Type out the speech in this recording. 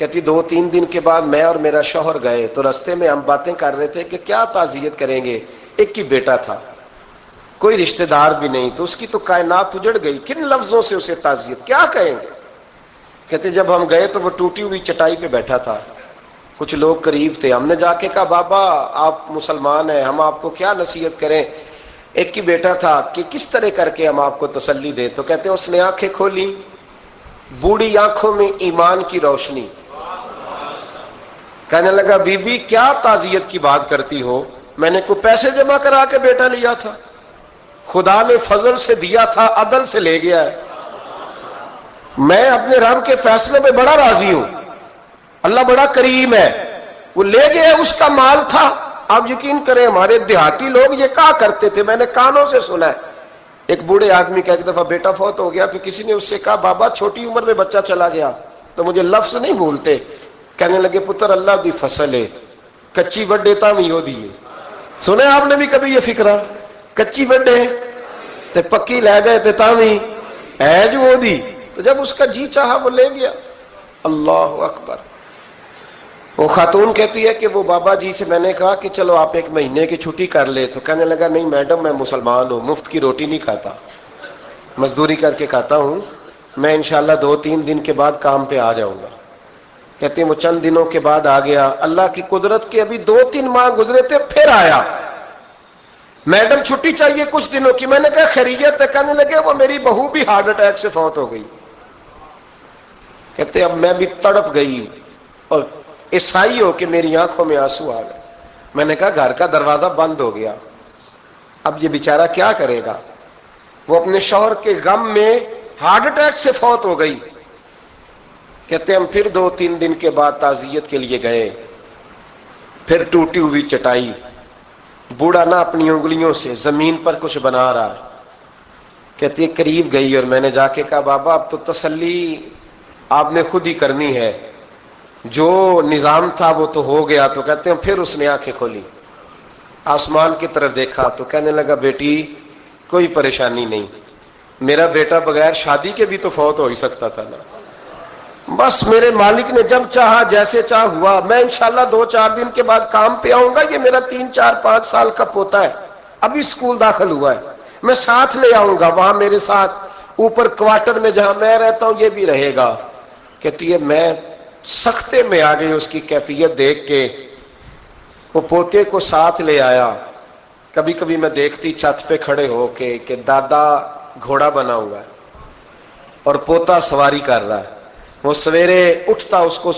کہتی 2-3 دن کے بعد میں اور میرا شوہر گئے تو رستے میں ہم باتیں کر رہے تھے کہ کیا تعزیت کریں گے. ایک ہی بیٹا تھا, کوئی رشتہ دار بھی نہیں, تو اس کی تو کائنات اجڑ گئی, کن لفظوں سے اسے تعزیت کیا کہیں گے. کہتے جب ہم گئے تو وہ ٹوٹی ہوئی چٹائی پہ بیٹھا تھا, کچھ لوگ قریب تھے, ہم نے جا کے کہا بابا آپ مسلمان ہیں, ہم آپ کو کیا نصیحت کریں. ایک ہی بیٹا تھا کہ کس طرح کر کے ہم آپ کو تسلی دیں. تو کہتے ہیں اس نے آنکھیں کھولی, بوڑھی آنکھوں میں ایمان کی روشنی. کہنے لگا بی بی کیا تعزیت کی بات کرتی ہو, میں نے کوئی پیسے جمع کرا کے بیٹا لیا تھا, خدا نے فضل سے دیا تھا, عدل سے لے گیا ہے. میں اپنے رب کے فیصلے میں بڑا راضی ہوں, اللہ بڑا کریم ہے, وہ لے گیا, اس کا مال تھا. آپ یقین کریں ہمارے دیہاتی لوگ یہ کہا کرتے تھے, میں نے کانوں سے سنا ہے. ایک بوڑھے آدمی کا ایک دفعہ بیٹا فوت ہو گیا تو کسی نے اس سے کہا بابا چھوٹی عمر میں بچہ چلا گیا تو مجھے لفظ نہیں بھولتے. کہنے لگے پتر اللہ دی فصل ہے, کچی وڈے تاوی ہو دیے. سنے آپ نے بھی کبھی یہ فکرہ, کچی وڈے تے پکی لے گئے تے تاوی ہے جو ہو دی. تو جب اس کا جی چاہا وہ لے گیا. اللہ اکبر. وہ خاتون کہتی ہے کہ وہ بابا جی سے میں نے کہا کہ چلو آپ 1 مہینے کی چھٹی کر لے, تو کہنے لگا نہیں میڈم میں مسلمان ہوں, مفت کی روٹی نہیں کھاتا, مزدوری کر کے کھاتا ہوں, میں انشاءاللہ 2-3 دن کے بعد کام پہ آ جاؤں گا. کہتے ہیں وہ چند دنوں کے بعد آ گیا. اللہ کی قدرت کے ابھی 2-3 ماہ گزرے تھے پھر آیا. میڈم چھٹی چاہیے کچھ دنوں کی. میں نے کہا خیریت ہے. کہنے لگے وہ میری بہو بھی ہارٹ اٹیک سے فوت ہو گئی. کہتے اب میں بھی تڑپ گئی اور عیسائی ہو کہ میری آنکھوں میں آنسو آ گئے. میں نے کہا گھر کا دروازہ بند ہو گیا, اب یہ بیچارہ کیا کرے گا. وہ اپنے شوہر کے غم میں ہارٹ اٹیک سے فوت ہو گئی. کہتے ہم پھر 2-3 دن کے بعد تعزیت کے لیے گئے, پھر ٹوٹی ہوئی چٹائی, بوڑھا نہ اپنی انگلیوں سے زمین پر کچھ بنا رہا. کہتی ہے قریب گئی اور میں نے جا کے کہا بابا اب تو تسلی آپ نے خود ہی کرنی ہے, جو نظام تھا وہ تو ہو گیا. تو کہتے ہیں پھر اس نے آنکھیں کھولی, آسمان کی طرف دیکھا تو کہنے لگا بیٹی کوئی پریشانی نہیں, میرا بیٹا بغیر شادی کے بھی تو فوت ہو ہی سکتا تھا نا, بس میرے مالک نے جب چاہا جیسے چاہ ہوا. میں انشاءاللہ 2-4 دن کے بعد کام پہ آؤں گا. یہ میرا 3-4-5 سال کا پوتا ہے, ابھی اسکول داخل ہوا ہے, میں ساتھ لے آؤں گا, وہاں میرے ساتھ اوپر کوارٹر میں جہاں میں رہتا ہوں یہ بھی رہے گا. کہتی ہے میں سختے میں آ گئی اس کی کیفیت دیکھ کے. وہ پوتے کو ساتھ لے آیا. کبھی کبھی میں دیکھتی چھت پہ کھڑے ہو کے کہ دادا گھوڑا بنا ہوا ہے اور پوتا سواری کر رہا ہے. وہ سویرے اٹھتا اس کو